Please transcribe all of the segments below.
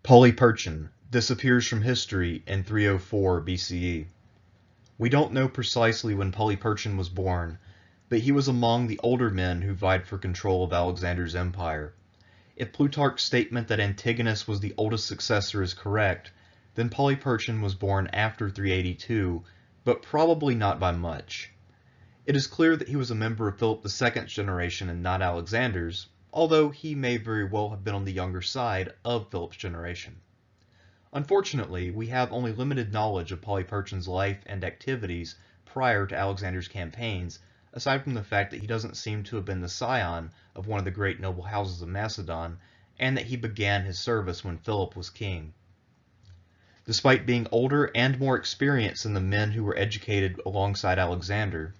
Polyperchon disappears from history in 304 BCE. We don't know precisely when Polyperchon was born, but he was among the older men who vied for control of Alexander's empire. If Plutarch's statement that Antigonus was the oldest successor is correct, then Polyperchon was born after 382, but probably not by much. It is clear that he was a member of Philip II's generation and not Alexander's, although he may very well have been on the younger side of Philip's generation. Unfortunately, we have only limited knowledge of Polyperchon's life and activities prior to Alexander's campaigns, aside from the fact that he doesn't seem to have been the scion of one of the great noble houses of Macedon, and that he began his service when Philip was king. Despite being older and more experienced than the men who were educated alongside Alexander,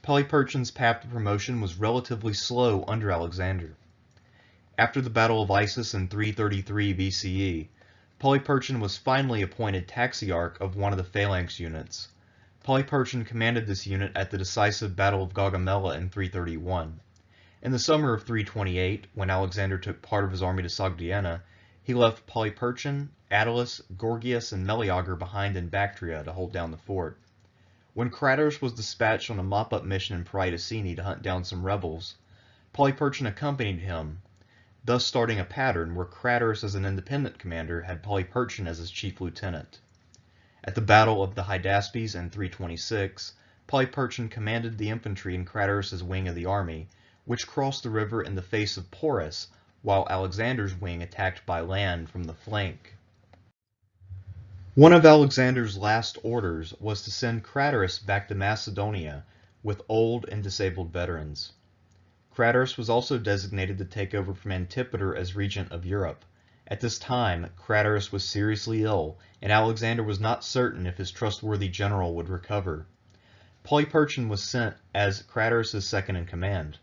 Polyperchon's path to promotion was relatively slow under Alexander. After the Battle of Issus in 333 BCE, Polyperchon was finally appointed taxiarch of one of the phalanx units. Polyperchon commanded this unit at the decisive Battle of Gaugamela in 331. In the summer of 328, when Alexander took part of his army to Sogdiana, he left Polyperchon, Attalus, Gorgias, and Meleager behind in Bactria to hold down the fort. When Craterus was dispatched on a mop-up mission in Peridocene to hunt down some rebels, Polyperchon accompanied him, thus starting a pattern where Craterus as an independent commander had Polyperchon as his chief lieutenant. At the Battle of the Hydaspes in 326, Polyperchon commanded the infantry in Craterus's wing of the army, which crossed the river in the face of Porus, while Alexander's wing attacked by land from the flank. One of Alexander's last orders was to send Craterus back to Macedonia with old and disabled veterans. Craterus was also designated to take over from Antipater as regent of Europe. At this time, Craterus was seriously ill, and Alexander was not certain if his trustworthy general would recover. Polyperchon was sent as Craterus's second-in-command.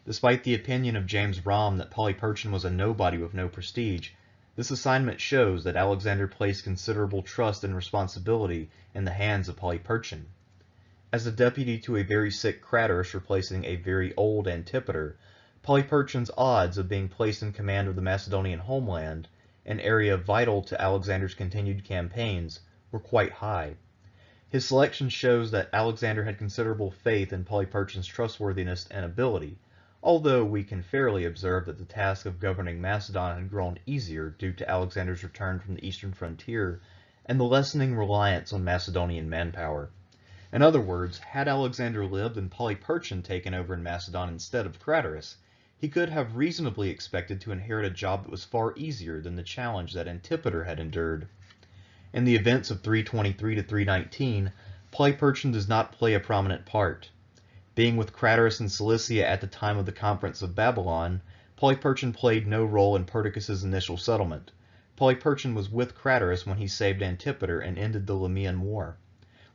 Despite the opinion of James Romm that Polyperchon was a nobody with no prestige, this assignment shows that Alexander placed considerable trust and responsibility in the hands of Polyperchon. As a deputy to a very sick Craterus replacing a very old Antipater, Polyperchon's odds of being placed in command of the Macedonian homeland, an area vital to Alexander's continued campaigns, were quite high. His selection shows that Alexander had considerable faith in Polyperchon's trustworthiness and ability, although we can fairly observe that the task of governing Macedon had grown easier due to Alexander's return from the eastern frontier and the lessening reliance on Macedonian manpower. In other words, had Alexander lived and Polyperchon taken over in Macedon instead of Craterus, he could have reasonably expected to inherit a job that was far easier than the challenge that Antipater had endured. In the events of 323 to 319, Polyperchon does not play a prominent part. Being with Craterus in Cilicia at the time of the Conference of Babylon, Polyperchon played no role in Perdiccas's initial settlement. Polyperchon was with Craterus when he saved Antipater and ended the Lamian War.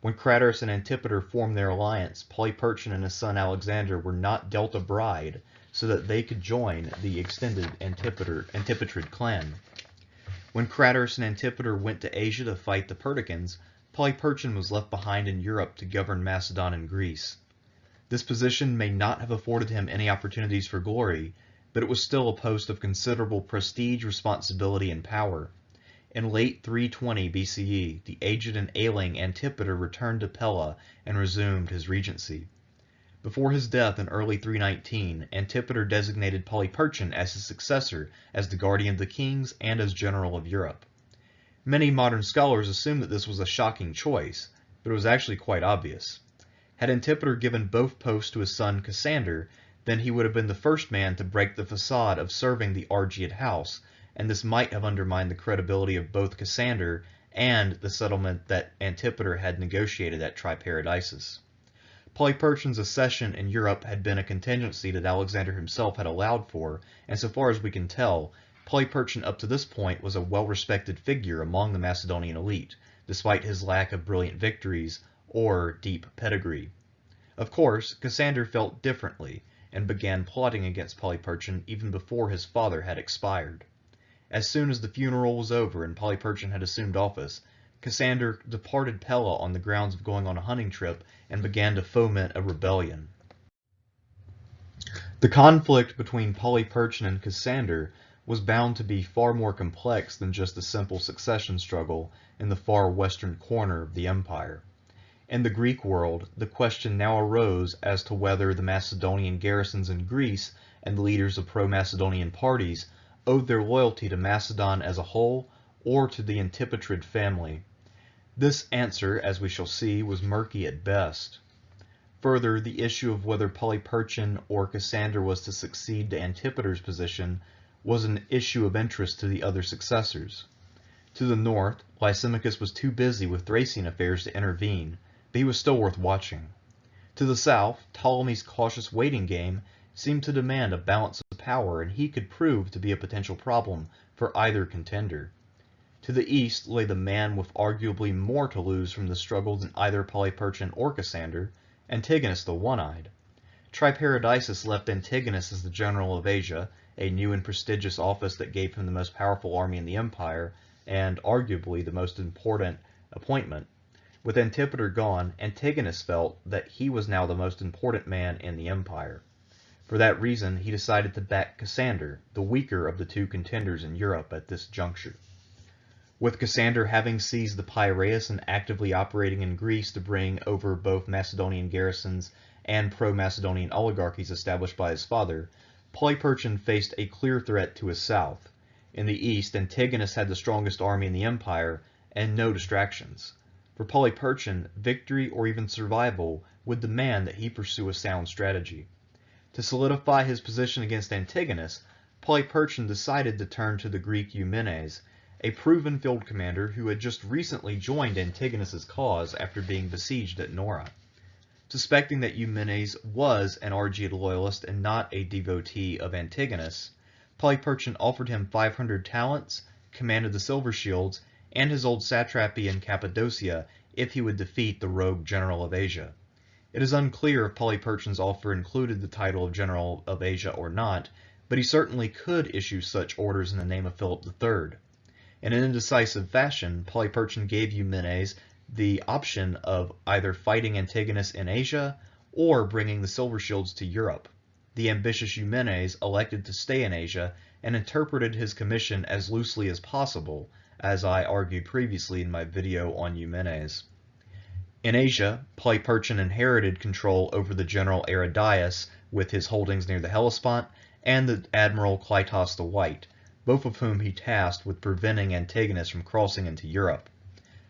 When Craterus and Antipater formed their alliance, Polyperchon and his son Alexander were not dealt a bride so that they could join the extended Antipatrid clan. When Craterus and Antipater went to Asia to fight the Perdiccans, Polyperchon was left behind in Europe to govern Macedon and Greece. This position may not have afforded him any opportunities for glory, but it was still a post of considerable prestige, responsibility, and power. In late 320 BCE, the aged and ailing Antipater returned to Pella and resumed his regency. Before his death in early 319, Antipater designated Polyperchon as his successor as the guardian of the kings and as general of Europe. Many modern scholars assume that this was a shocking choice, but it was actually quite obvious. Had Antipater given both posts to his son Cassander, then he would have been the first man to break the facade of serving the Argead house, and this might have undermined the credibility of both Cassander and the settlement that Antipater had negotiated at Triparadisus. Polyperchon's accession in Europe had been a contingency that Alexander himself had allowed for, and so far as we can tell, Polyperchon up to this point was a well-respected figure among the Macedonian elite, despite his lack of brilliant victories or deep pedigree. Of course, Cassander felt differently, and began plotting against Polyperchon even before his father had expired. As soon as the funeral was over and Polyperchon had assumed office, Cassander departed Pella on the grounds of going on a hunting trip and began to foment a rebellion. The conflict between Polyperchon and Cassander was bound to be far more complex than just a simple succession struggle in the far western corner of the empire. In the Greek world, the question now arose as to whether the Macedonian garrisons in Greece and the leaders of pro-Macedonian parties owed their loyalty to Macedon as a whole or to the Antipatrid family. This answer, as we shall see, was murky at best. Further, the issue of whether Polyperchon or Cassander was to succeed to Antipater's position was an issue of interest to the other successors. To the north, Lysimachus was too busy with Thracian affairs to intervene, but he was still worth watching. To the south, Ptolemy's cautious waiting game seemed to demand a balance of power, and he could prove to be a potential problem for either contender. To the east lay the man with arguably more to lose from the struggle than either Polyperchon or Cassander, Antigonus the One-Eyed. Triparadisus left Antigonus as the general of Asia, a new and prestigious office that gave him the most powerful army in the empire, and arguably the most important appointment. With Antipater gone, Antigonus felt that he was now the most important man in the empire. For that reason, he decided to back Cassander, the weaker of the two contenders in Europe at this juncture. With Cassander having seized the Piraeus and actively operating in Greece to bring over both Macedonian garrisons and pro-Macedonian oligarchies established by his father, Polyperchon faced a clear threat to his south. In the east, Antigonus had the strongest army in the empire and no distractions. For Polyperchon, victory or even survival would demand that he pursue a sound strategy. To solidify his position against Antigonus, Polyperchon decided to turn to the Greek Eumenes, a proven field commander who had just recently joined Antigonus's cause after being besieged at Nora. Suspecting that Eumenes was an Argead loyalist and not a devotee of Antigonus, Polyperchon offered him 500 talents, commanded the Silver Shields, and his old satrapy in Cappadocia if he would defeat the rogue general of Asia. It is unclear if Polyperchon's offer included the title of general of Asia or not, but he certainly could issue such orders in the name of Philip III. In an indecisive fashion, Polyperchon gave Eumenes the option of either fighting Antigonus in Asia or bringing the Silver Shields to Europe. The ambitious Eumenes elected to stay in Asia and interpreted his commission as loosely as possible, as I argued previously in my video on Eumenes. In Asia, Polyperchon inherited control over the general Aridaeus with his holdings near the Hellespont and the admiral Cleitos the White, both of whom he tasked with preventing Antigonus from crossing into Europe.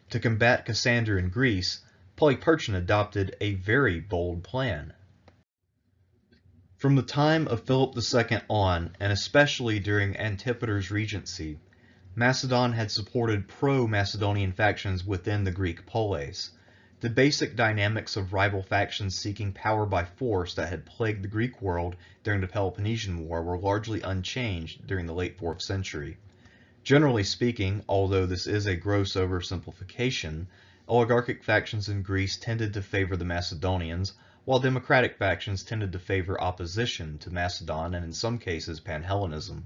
To combat Cassander in Greece, Polyperchon adopted a very bold plan. From the time of Philip II on, and especially during Antipater's regency, Macedon had supported pro-Macedonian factions within the Greek polis. The basic dynamics of rival factions seeking power by force that had plagued the Greek world during the Peloponnesian War were largely unchanged during the late 4th century. Generally speaking, although this is a gross oversimplification, oligarchic factions in Greece tended to favor the Macedonians, while democratic factions tended to favor opposition to Macedon and in some cases Panhellenism.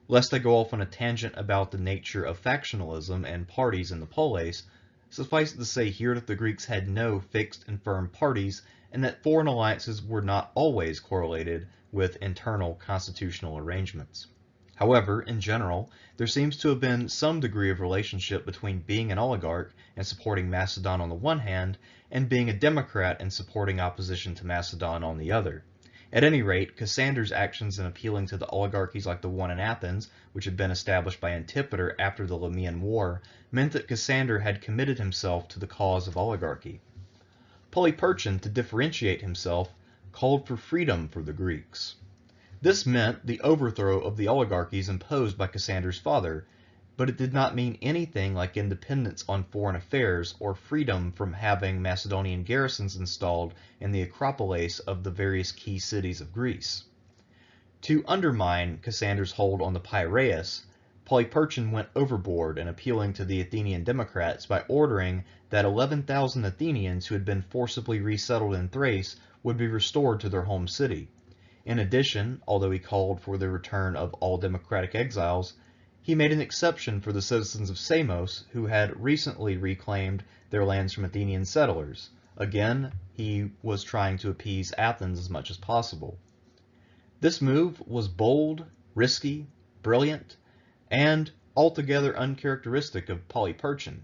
Lest I go off on a tangent about the nature of factionalism and parties in the polis, suffice it to say here that the Greeks had no fixed and firm parties, and that foreign alliances were not always correlated with internal constitutional arrangements. However, in general, there seems to have been some degree of relationship between being an oligarch and supporting Macedon on the one hand, and being a democrat and supporting opposition to Macedon on the other. At any rate, Cassander's actions in appealing to the oligarchies like the one in Athens, which had been established by Antipater after the Lamian War, meant that Cassander had committed himself to the cause of oligarchy. Polyperchon, to differentiate himself, called for freedom for the Greeks. This meant the overthrow of the oligarchies imposed by Cassander's father, but it did not mean anything like independence on foreign affairs or freedom from having Macedonian garrisons installed in the acropolis of the various key cities of Greece. To undermine Cassander's hold on the Piraeus, Polyperchon went overboard in appealing to the Athenian democrats by ordering that 11,000 Athenians who had been forcibly resettled in Thrace would be restored to their home city. In addition, although he called for the return of all democratic exiles, he made an exception for the citizens of Samos who had recently reclaimed their lands from Athenian settlers. Again, he was trying to appease Athens as much as possible. This move was bold, risky, brilliant, and altogether uncharacteristic of Polyperchon.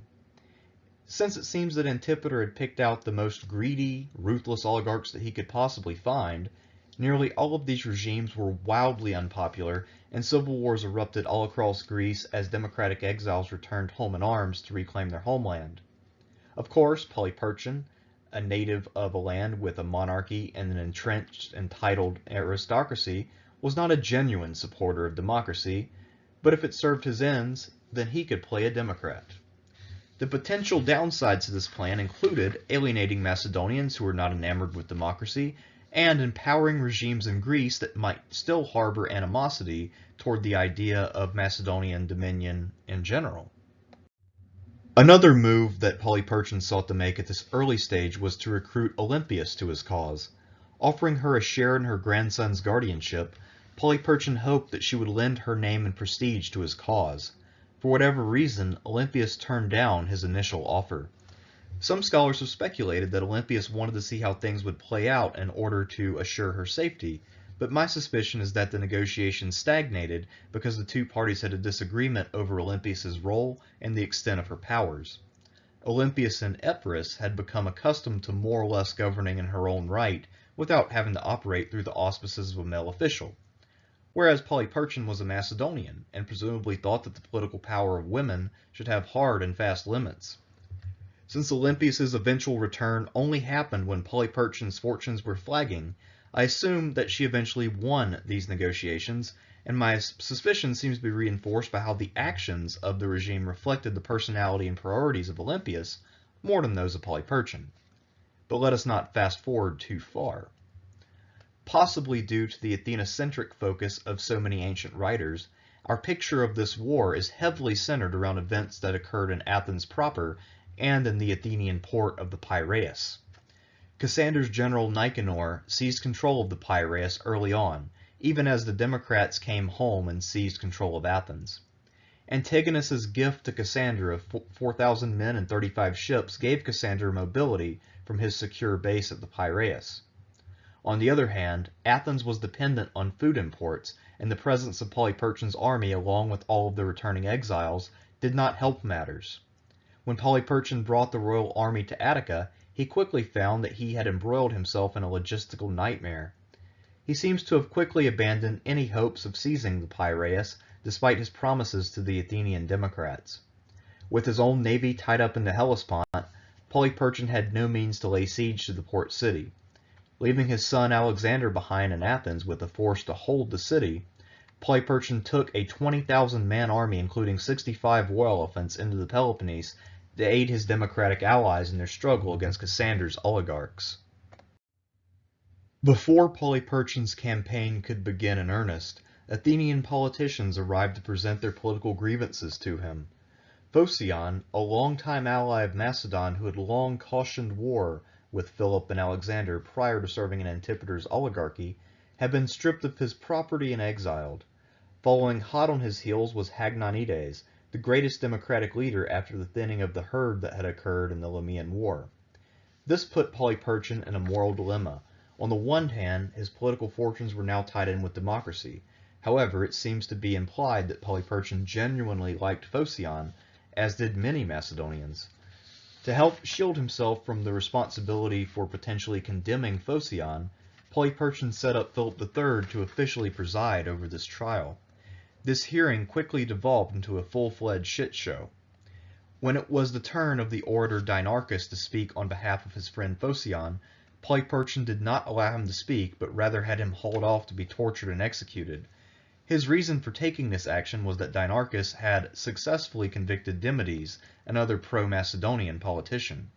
Since it seems that Antipater had picked out the most greedy, ruthless oligarchs that he could possibly find, nearly all of these regimes were wildly unpopular, and civil wars erupted all across Greece as democratic exiles returned home in arms to reclaim their homeland. Of course, Polyperchon, a native of a land with a monarchy and an entrenched, entitled aristocracy, was not a genuine supporter of democracy, but if it served his ends, then he could play a Democrat. The potential downsides to this plan included alienating Macedonians who were not enamored with democracy, and empowering regimes in Greece that might still harbor animosity toward the idea of Macedonian dominion in general. Another move that Polyperchon sought to make at this early stage was to recruit Olympias to his cause. Offering her a share in her grandson's guardianship, Polyperchon hoped that she would lend her name and prestige to his cause. For whatever reason, Olympias turned down his initial offer. Some scholars have speculated that Olympias wanted to see how things would play out in order to assure her safety, but my suspicion is that the negotiations stagnated because the two parties had a disagreement over Olympias's role and the extent of her powers. Olympias and Epirus had become accustomed to more or less governing in her own right without having to operate through the auspices of a male official, whereas Polyperchon was a Macedonian and presumably thought that the political power of women should have hard and fast limits. Since Olympias's eventual return only happened when Polyperchon's fortunes were flagging, I assume that she eventually won these negotiations, and my suspicion seems to be reinforced by how the actions of the regime reflected the personality and priorities of Olympias more than those of Polyperchon. But let us not fast forward too far. Possibly due to the Athena-centric focus of so many ancient writers, our picture of this war is heavily centered around events that occurred in Athens proper and in the Athenian port of the Piraeus. Cassander's general Nicanor seized control of the Piraeus early on, even as the Democrats came home and seized control of Athens. Antigonus's gift to Cassander of 4,000 men and 35 ships gave Cassander mobility from his secure base at the Piraeus. On the other hand, Athens was dependent on food imports, and the presence of Polyperchon's army along with all of the returning exiles did not help matters. When Polyperchon brought the royal army to Attica, he quickly found that he had embroiled himself in a logistical nightmare. He seems to have quickly abandoned any hopes of seizing the Piraeus, despite his promises to the Athenian Democrats. With his own navy tied up in the Hellespont, Polyperchon had no means to lay siege to the port city. Leaving his son Alexander behind in Athens with a force to hold the city, Polyperchon took a 20,000-man army, including 65 war elephants, into the Peloponnese to aid his democratic allies in their struggle against Cassander's oligarchs. Before Polyperchon's campaign could begin in earnest, Athenian politicians arrived to present their political grievances to him. Phocion, a longtime ally of Macedon who had long cautioned war with Philip and Alexander prior to serving in Antipater's oligarchy, had been stripped of his property and exiled. Following hot on his heels was Hagnonides, the greatest democratic leader after the thinning of the herd that had occurred in the Lamian War. This put Polyperchon in a moral dilemma. On the one hand, his political fortunes were now tied in with democracy. However, it seems to be implied that Polyperchon genuinely liked Phocion, as did many Macedonians. To help shield himself from the responsibility for potentially condemning Phocion, Polyperchon set up Philip III to officially preside over this trial. This hearing quickly devolved into a full-fledged shit show. When it was the turn of the orator Dinarchus to speak on behalf of his friend Phocion, Polyperchon did not allow him to speak, but rather had him hauled off to be tortured and executed. His reason for taking this action was that Dinarchus had successfully convicted Demades, another pro-Macedonian politician.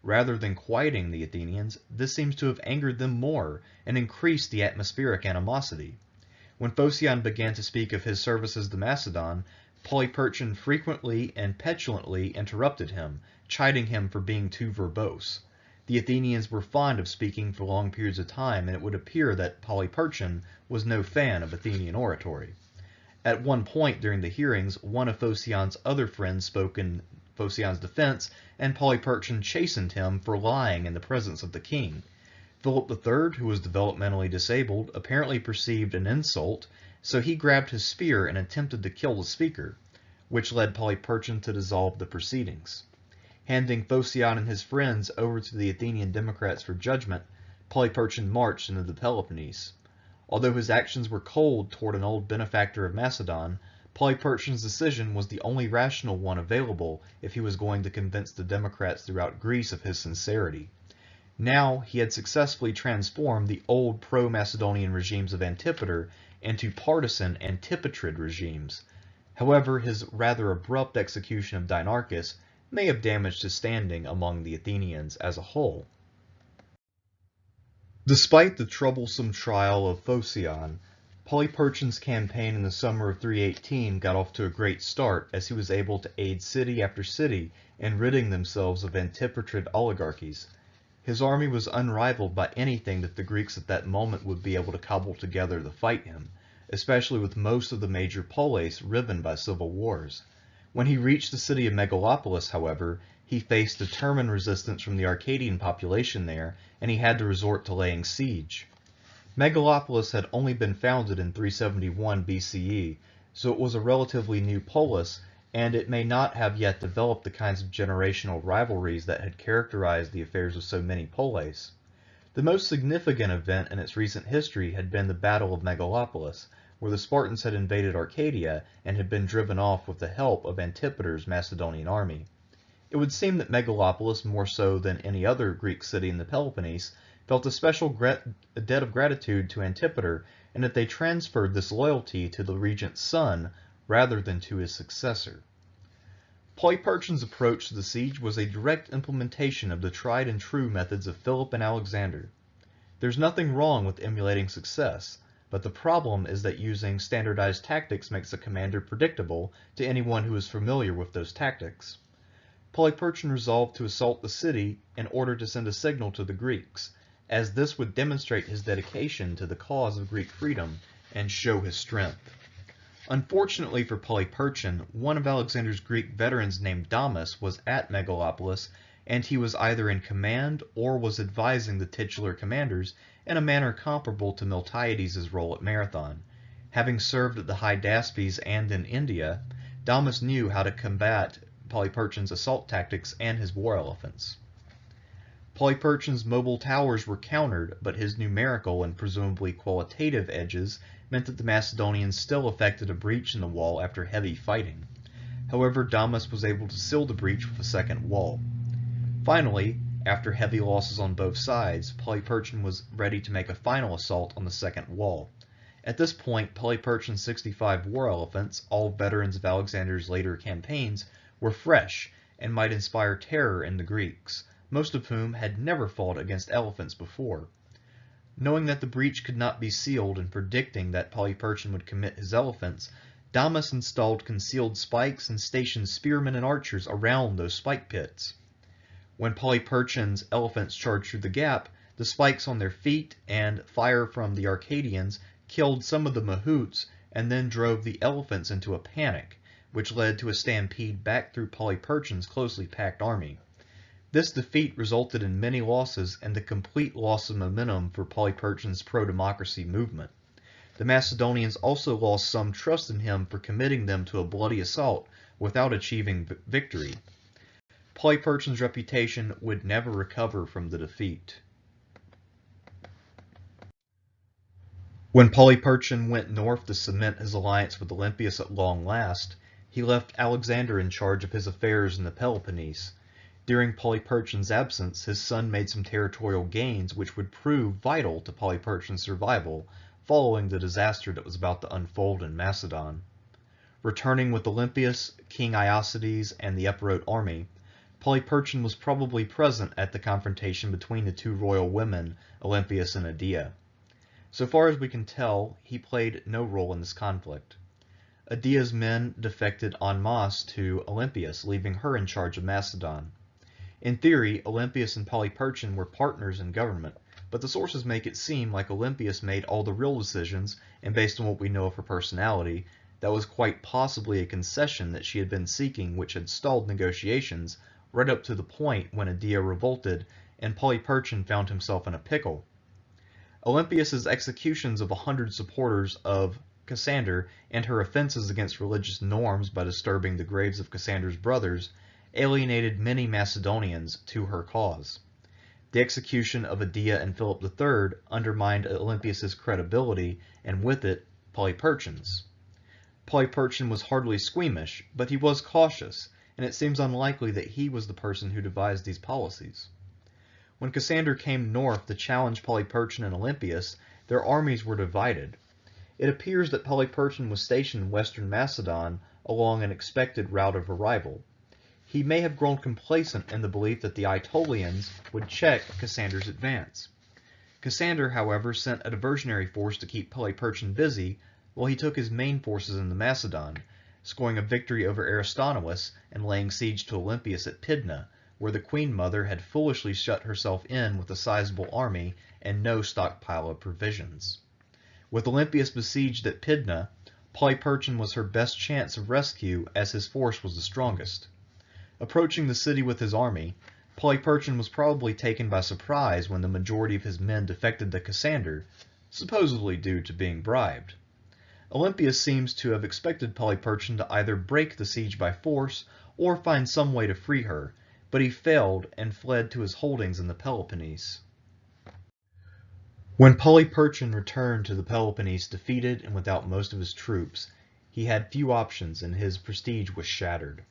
Rather than quieting the Athenians, this seems to have angered them more and increased the atmospheric animosity. When Phocion began to speak of his services to Macedon, Polyperchon frequently and petulantly interrupted him, chiding him for being too verbose. The Athenians were fond of speaking for long periods of time, and it would appear that Polyperchon was no fan of Athenian oratory. At one point during the hearings, one of Phocion's other friends spoke in Phocion's defense, and Polyperchon chastened him for lying in the presence of the king. Philip III, who was developmentally disabled, apparently perceived an insult, so he grabbed his spear and attempted to kill the speaker, which led Polyperchon to dissolve the proceedings. Handing Phocion and his friends over to the Athenian Democrats for judgment, Polyperchon marched into the Peloponnese. Although his actions were cold toward an old benefactor of Macedon, Polyperchon's decision was the only rational one available if he was going to convince the Democrats throughout Greece of his sincerity. Now he had successfully transformed the old pro-Macedonian regimes of Antipater into partisan Antipatrid regimes. However, his rather abrupt execution of Dinarchus may have damaged his standing among the Athenians as a whole. Despite the troublesome trial of Phocion, Polyperchon's campaign in the summer of 318 got off to a great start, as he was able to aid city after city in ridding themselves of Antipatrid oligarchies. His army was unrivaled by anything that the Greeks at that moment would be able to cobble together to fight him, especially with most of the major poleis riven by civil wars. When he reached the city of Megalopolis, however, he faced determined resistance from the Arcadian population there, and he had to resort to laying siege. Megalopolis had only been founded in 371 BCE, so it was a relatively new polis, and it may not have yet developed the kinds of generational rivalries that had characterized the affairs of so many poleis. The most significant event in its recent history had been the Battle of Megalopolis, where the Spartans had invaded Arcadia and had been driven off with the help of Antipater's Macedonian army. It would seem that Megalopolis, more so than any other Greek city in the Peloponnese, felt a special debt of gratitude to Antipater, and that they transferred this loyalty to the regent's son rather than to his successor. Polyperchon's approach to the siege was a direct implementation of the tried and true methods of Philip and Alexander. There's nothing wrong with emulating success, but the problem is that using standardized tactics makes a commander predictable to anyone who is familiar with those tactics. Polyperchon resolved to assault the city in order to send a signal to the Greeks, as this would demonstrate his dedication to the cause of Greek freedom and show his strength. Unfortunately for Polyperchon, one of Alexander's Greek veterans named Damis was at Megalopolis, and he was either in command or was advising the titular commanders in a manner comparable to Miltiades' role at Marathon. Having served at the Hydaspes and in India, Damis knew how to combat Polyperchon's assault tactics and his war elephants. Polyperchon's mobile towers were countered, but his numerical and presumably qualitative edges meant that the Macedonians still effected a breach in the wall after heavy fighting. However, Damis was able to seal the breach with a second wall. Finally, after heavy losses on both sides, Polyperchon was ready to make a final assault on the second wall. At this point, Polyperchon's 65 war elephants, all veterans of Alexander's later campaigns, were fresh and might inspire terror in the Greeks, most of whom had never fought against elephants before. Knowing that the breach could not be sealed and predicting that Polyperchon would commit his elephants, Damis installed concealed spikes and stationed spearmen and archers around those spike pits. When Polyperchon's elephants charged through the gap, the spikes on their feet and fire from the Arcadians killed some of the mahouts and then drove the elephants into a panic, which led to a stampede back through Polyperchon's closely packed army. This defeat resulted in many losses and the complete loss of momentum for Polyperchon's pro-democracy movement. The Macedonians also lost some trust in him for committing them to a bloody assault without achieving victory. Polyperchon's reputation would never recover from the defeat. When Polyperchon went north to cement his alliance with Olympias at long last, he left Alexander in charge of his affairs in the Peloponnese. During Polyperchon's absence, his son made some territorial gains which would prove vital to Polyperchon's survival following the disaster that was about to unfold in Macedon. Returning with Olympias, King Iosides, and the Epirot army, Polyperchon was probably present at the confrontation between the two royal women, Olympias and Adia. So far as we can tell, he played no role in this conflict. Adia's men defected en masse to Olympias, leaving her in charge of Macedon. In theory, Olympias and Polyperchon were partners in government, but the sources make it seem like Olympias made all the real decisions, and based on what we know of her personality, that was quite possibly a concession that she had been seeking which had stalled negotiations right up to the point when Adia revolted and Polyperchon found himself in a pickle. Olympias's executions of 100 supporters of Cassander and her offenses against religious norms by disturbing the graves of Cassander's brothers alienated many Macedonians to her cause. The execution of Adia and Philip III undermined Olympias's credibility, and with it, Polyperchon's. Polyperchon was hardly squeamish, but he was cautious, and it seems unlikely that he was the person who devised these policies. When Cassander came north to challenge Polyperchon and Olympias, their armies were divided. It appears that Polyperchon was stationed in western Macedon along an expected route of arrival. He may have grown complacent in the belief that the Aetolians would check Cassander's advance. Cassander, however, sent a diversionary force to keep Polyperchon busy while he took his main forces into Macedon, scoring a victory over Aristobulus and laying siege to Olympias at Pydna, where the Queen Mother had foolishly shut herself in with a sizable army and no stockpile of provisions. With Olympias besieged at Pydna, Polyperchon was her best chance of rescue as his force was the strongest. Approaching the city with his army, Polyperchon was probably taken by surprise when the majority of his men defected to Cassander, supposedly due to being bribed. Olympias seems to have expected Polyperchon to either break the siege by force or find some way to free her, but he failed and fled to his holdings in the Peloponnese. When Polyperchon returned to the Peloponnese defeated and without most of his troops, he had few options and his prestige was shattered.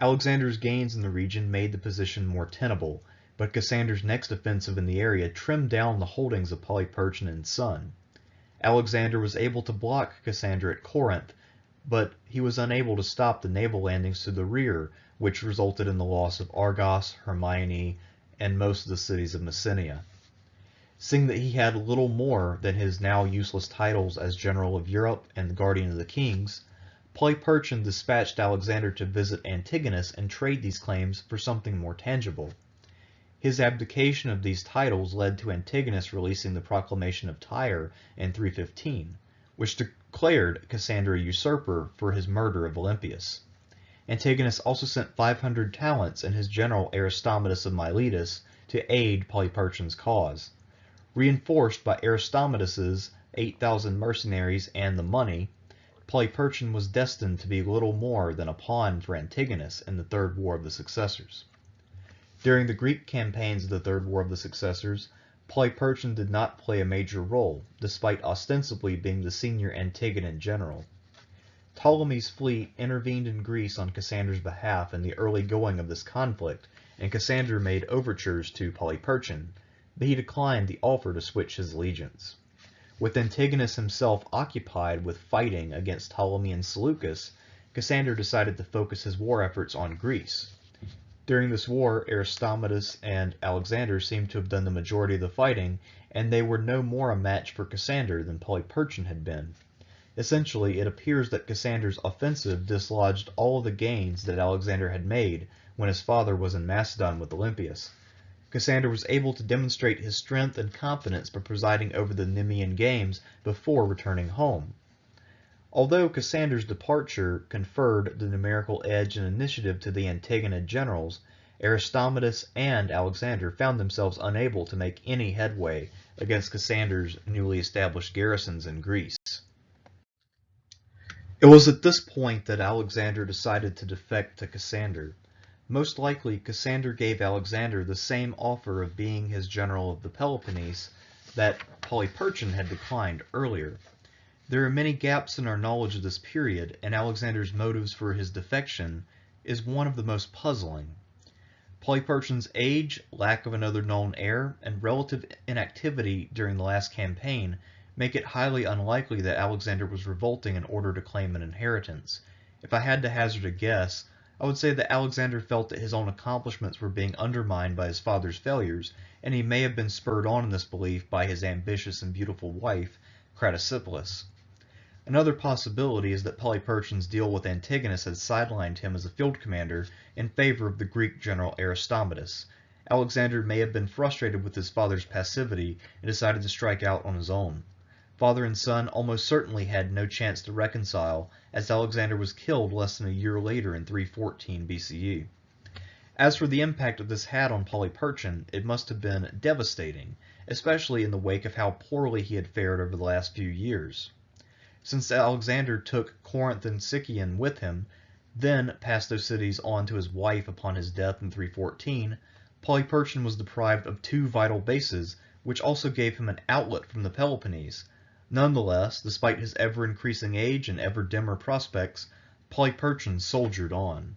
Alexander's gains in the region made the position more tenable, but Cassander's next offensive in the area trimmed down the holdings of Polyperchon and his son. Alexander was able to block Cassander at Corinth, but he was unable to stop the naval landings to the rear, which resulted in the loss of Argos, Hermione, and most of the cities of Messenia. Seeing that he had little more than his now useless titles as General of Europe and Guardian of the Kings, Polyperchon dispatched Alexander to visit Antigonus and trade these claims for something more tangible. His abdication of these titles led to Antigonus releasing the proclamation of Tyre in 315, which declared Cassander a usurper for his murder of Olympias. Antigonus also sent 500 talents and his general Aristometus of Miletus to aid Polyperchon's cause. Reinforced by Aristometus's 8,000 mercenaries and the money, Polyperchon was destined to be little more than a pawn for Antigonus in the Third War of the Successors. During the Greek campaigns of the Third War of the Successors, Polyperchon did not play a major role, despite ostensibly being the senior Antigonan general. Ptolemy's fleet intervened in Greece on Cassander's behalf in the early going of this conflict, and Cassander made overtures to Polyperchon, but he declined the offer to switch his allegiance. With Antigonus himself occupied with fighting against Ptolemy and Seleucus, Cassander decided to focus his war efforts on Greece. During this war, Aristometus and Alexander seemed to have done the majority of the fighting, and they were no more a match for Cassander than Polyperchon had been. Essentially, it appears that Cassander's offensive dislodged all of the gains that Alexander had made when his father was in Macedon with Olympias. Cassander was able to demonstrate his strength and confidence by presiding over the Nemean Games before returning home. Although Cassander's departure conferred the numerical edge and initiative to the Antigonid generals, Aristometus and Alexander found themselves unable to make any headway against Cassander's newly established garrisons in Greece. It was at this point that Alexander decided to defect to Cassander. Most likely, Cassander gave Alexander the same offer of being his general of the Peloponnese that Polyperchon had declined earlier. There are many gaps in our knowledge of this period, and Alexander's motives for his defection is one of the most puzzling. Polyperchon's age, lack of another known heir, and relative inactivity during the last campaign make it highly unlikely that Alexander was revolting in order to claim an inheritance. If I had to hazard a guess, I would say that Alexander felt that his own accomplishments were being undermined by his father's failures, and he may have been spurred on in this belief by his ambitious and beautiful wife, Cratesipolis. Another possibility is that Polyperchon's deal with Antigonus had sidelined him as a field commander in favor of the Greek general Aristometus. Alexander may have been frustrated with his father's passivity and decided to strike out on his own. Father and son almost certainly had no chance to reconcile, as Alexander was killed less than a year later in 314 BCE. As for the impact of this had on Polyperchon, it must have been devastating, especially in the wake of how poorly he had fared over the last few years. Since Alexander took Corinth and Sicyon with him, then passed those cities on to his wife upon his death in 314, Polyperchon was deprived of two vital bases, which also gave him an outlet from the Peloponnese. Nonetheless, despite his ever-increasing age and ever dimmer prospects, Polyperchon soldiered on.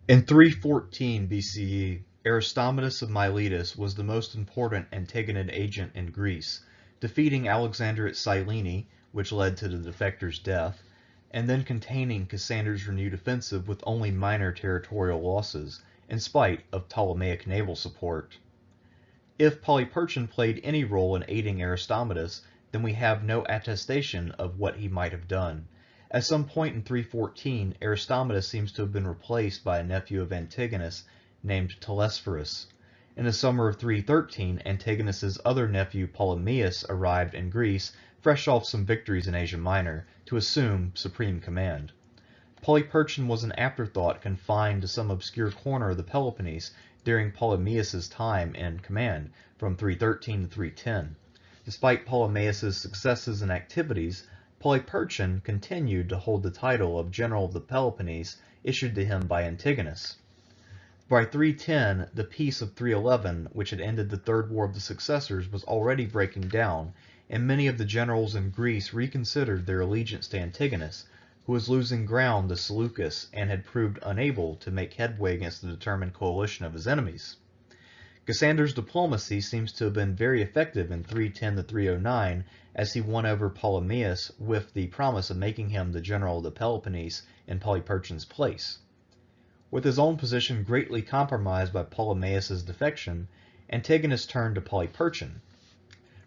In 314 BCE, Aristomenes of Miletus was the most important Antigonid agent in Greece, defeating Alexander at Cyllene, which led to the defector's death, and then containing Cassander's renewed offensive with only minor territorial losses, in spite of Ptolemaic naval support. If Polyperchon played any role in aiding Aristomenes, then we have no attestation of what he might have done. At some point in 314, Aristomenes seems to have been replaced by a nephew of Antigonus named Telesphorus. In the summer of 313, Antigonus's other nephew Ptolemaeus arrived in Greece, fresh off some victories in Asia Minor, to assume supreme command. Polyperchon was an afterthought confined to some obscure corner of the Peloponnese during Ptolemaeus' time in command, from 313 to 310. Despite Ptolemaeus' successes and activities, Polyperchon continued to hold the title of General of the Peloponnese issued to him by Antigonus. By 310, the Peace of 311, which had ended the Third War of the Successors, was already breaking down, and many of the generals in Greece reconsidered their allegiance to Antigonus, who was losing ground to Seleucus and had proved unable to make headway against the determined coalition of his enemies. Cassander's diplomacy seems to have been very effective in 310 to 309, as he won over Ptolemaeus with the promise of making him the general of the Peloponnese in Polyperchon's place. With his own position greatly compromised by Ptolemaeus' defection, Antigonus turned to Polyperchon.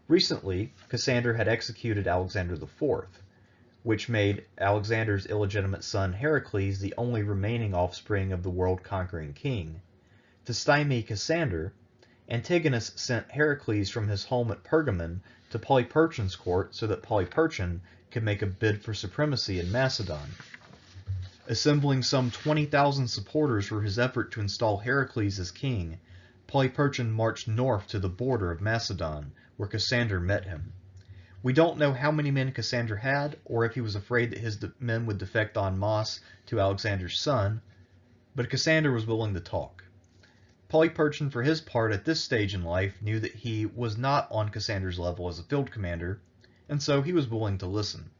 Recently, Cassander had executed Alexander IV, which made Alexander's illegitimate son Heracles the only remaining offspring of the world-conquering king. To stymie Cassander, Antigonus sent Heracles from his home at Pergamon to Polyperchon's court so that Polyperchon could make a bid for supremacy in Macedon. Assembling some 20,000 supporters for his effort to install Heracles as king, Polyperchon marched north to the border of Macedon, where Cassander met him. We don't know how many men Cassander had, or if he was afraid that his men would defect en masse to Alexander's son, but Cassander was willing to talk. Polyperchon, for his part at this stage in life, knew that he was not on Cassander's level as a field commander, and so he was willing to listen.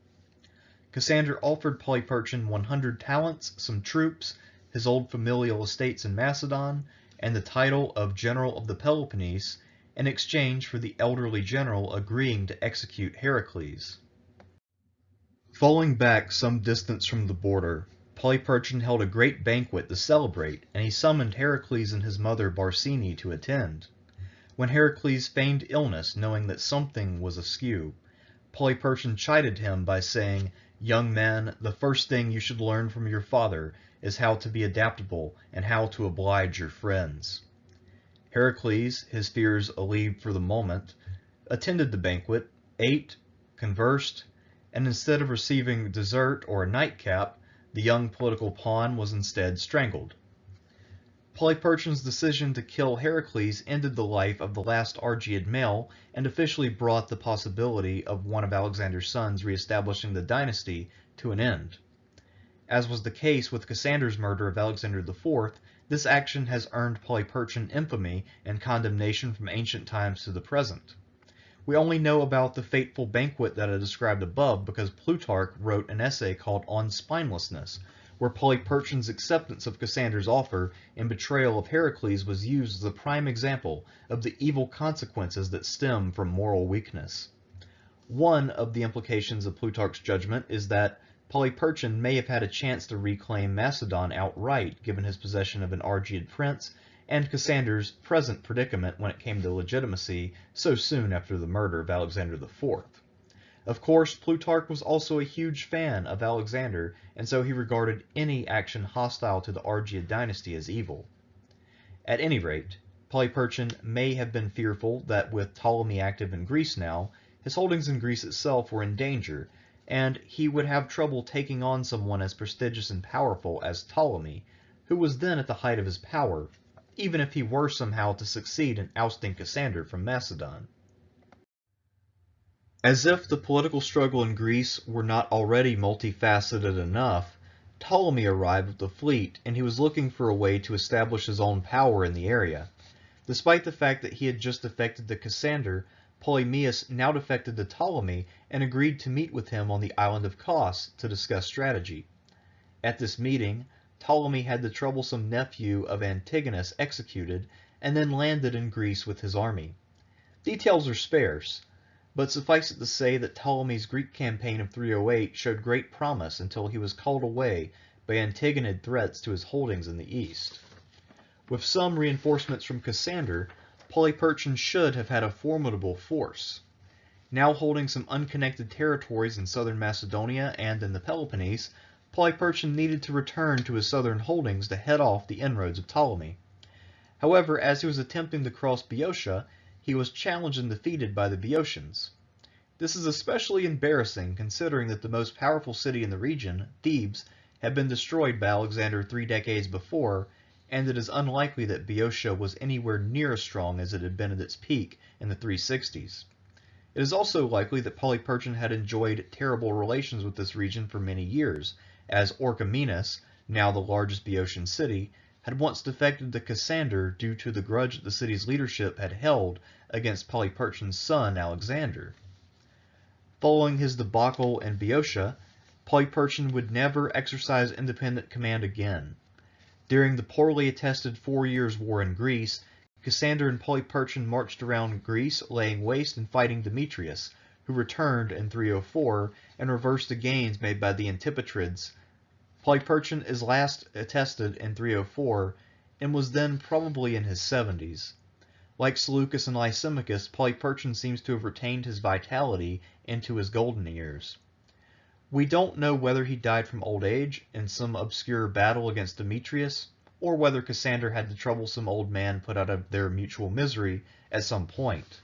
Cassander offered Polyperchon 100 talents, some troops, his old familial estates in Macedon, and the title of General of the Peloponnese, in exchange for the elderly general agreeing to execute Heracles. Falling back some distance from the border, Polyperchon held a great banquet to celebrate, and he summoned Heracles and his mother Barsine to attend. When Heracles feigned illness, knowing that something was askew, Polyperchon chided him by saying, "Young man, the first thing you should learn from your father is how to be adaptable and how to oblige your friends." Heracles, his fears allayed for the moment, attended the banquet, ate, conversed, and instead of receiving dessert or a nightcap, the young political pawn was instead strangled. Polyperchon's decision to kill Heracles ended the life of the last Argead male and officially brought the possibility of one of Alexander's sons reestablishing the dynasty to an end. As was the case with Cassander's murder of Alexander IV, this action has earned Polyperchon infamy and condemnation from ancient times to the present. We only know about the fateful banquet that I described above because Plutarch wrote an essay called On Spinelessness, where Polyperchon's acceptance of Cassander's offer and betrayal of Heracles was used as a prime example of the evil consequences that stem from moral weakness. One of the implications of Plutarch's judgment is that Polyperchon may have had a chance to reclaim Macedon outright given his possession of an Argead prince and Cassander's present predicament when it came to legitimacy so soon after the murder of Alexander IV. Of course, Plutarch was also a huge fan of Alexander, and so he regarded any action hostile to the Argead dynasty as evil. At any rate, Polyperchon may have been fearful that with Ptolemy active in Greece now, his holdings in Greece itself were in danger, and he would have trouble taking on someone as prestigious and powerful as Ptolemy, who was then at the height of his power, even if he were somehow to succeed in ousting Cassander from Macedon. As if the political struggle in Greece were not already multifaceted enough, Ptolemy arrived with a fleet, and he was looking for a way to establish his own power in the area. Despite the fact that he had just defected to Cassander, Polymaeus now defected to Ptolemy and agreed to meet with him on the island of Kos to discuss strategy. At this meeting, Ptolemy had the troublesome nephew of Antigonus executed, and then landed in Greece with his army. Details are sparse, but suffice it to say that Ptolemy's Greek campaign of 308 showed great promise until he was called away by Antigonid threats to his holdings in the east. With some reinforcements from Cassander, Polyperchon should have had a formidable force. Now holding some unconnected territories in southern Macedonia and in the Peloponnese, Polyperchon needed to return to his southern holdings to head off the inroads of Ptolemy. However, as he was attempting to cross Boeotia, he was challenged and defeated by the Boeotians. This is especially embarrassing considering that the most powerful city in the region, Thebes, had been destroyed by Alexander 3 decades before, and it is unlikely that Boeotia was anywhere near as strong as it had been at its peak in the 360s. It is also likely that Polyperchon had enjoyed terrible relations with this region for many years, as Orchomenus, now the largest Boeotian city, had once defected to Cassander due to the grudge that the city's leadership had held against Polyperchon's son Alexander. Following his debacle in Boeotia, Polyperchon would never exercise independent command again. During the poorly attested 4 years' war in Greece, Cassander and Polyperchon marched around Greece, laying waste and fighting Demetrius, who returned in 304 and reversed the gains made by the Antipatrids. Polyperchon is last attested in 304 and was then probably in his 70s. Like Seleucus and Lysimachus, Polyperchon seems to have retained his vitality into his golden years. We don't know whether he died from old age in some obscure battle against Demetrius, or whether Cassander had the troublesome old man put out of their mutual misery at some point.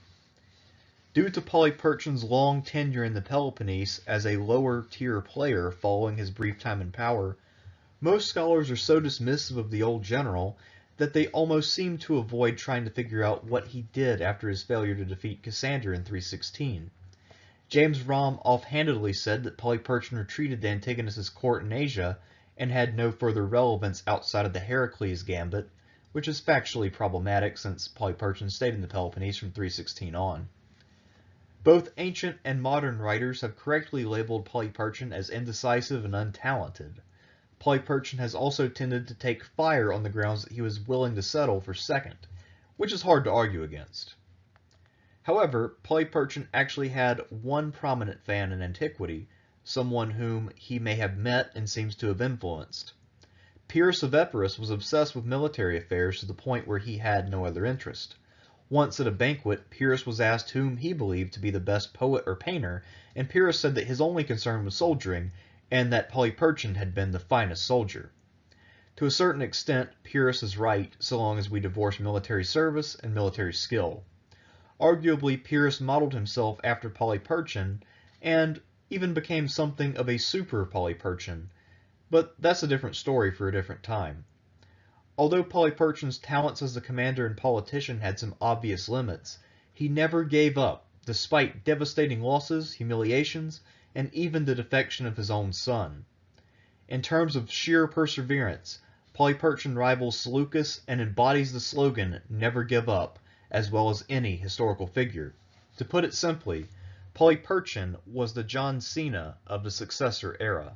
Due to Polyperchon's long tenure in the Peloponnese as a lower-tier player following his brief time in power, most scholars are so dismissive of the old general that they almost seem to avoid trying to figure out what he did after his failure to defeat Cassander in 316. James Romm offhandedly said that Polyperchon retreated to Antigonus's court in Asia and had no further relevance outside of the Heracles gambit, which is factually problematic since Polyperchon stayed in the Peloponnese from 316 on. Both ancient and modern writers have correctly labeled Polyperchon as indecisive and untalented. Polyperchon has also tended to take fire on the grounds that he was willing to settle for second, which is hard to argue against. However, Polyperchon actually had one prominent fan in antiquity, someone whom he may have met and seems to have influenced. Pyrrhus of Epirus was obsessed with military affairs to the point where he had no other interest. Once at a banquet, Pyrrhus was asked whom he believed to be the best poet or painter, and Pyrrhus said that his only concern was soldiering, and that Polyperchon had been the finest soldier. To a certain extent, Pyrrhus is right, so long as we divorce military service and military skill. Arguably, Pyrrhus modeled himself after Polyperchon, and even became something of a super Polyperchon, but that's a different story for a different time. Although Polyperchon's talents as a commander and politician had some obvious limits, he never gave up, despite devastating losses, humiliations, and even the defection of his own son. In terms of sheer perseverance, Polyperchon rivals Seleucus and embodies the slogan, "Never give up," as well as any historical figure. To put it simply, Polyperchon was the John Cena of the Successor era.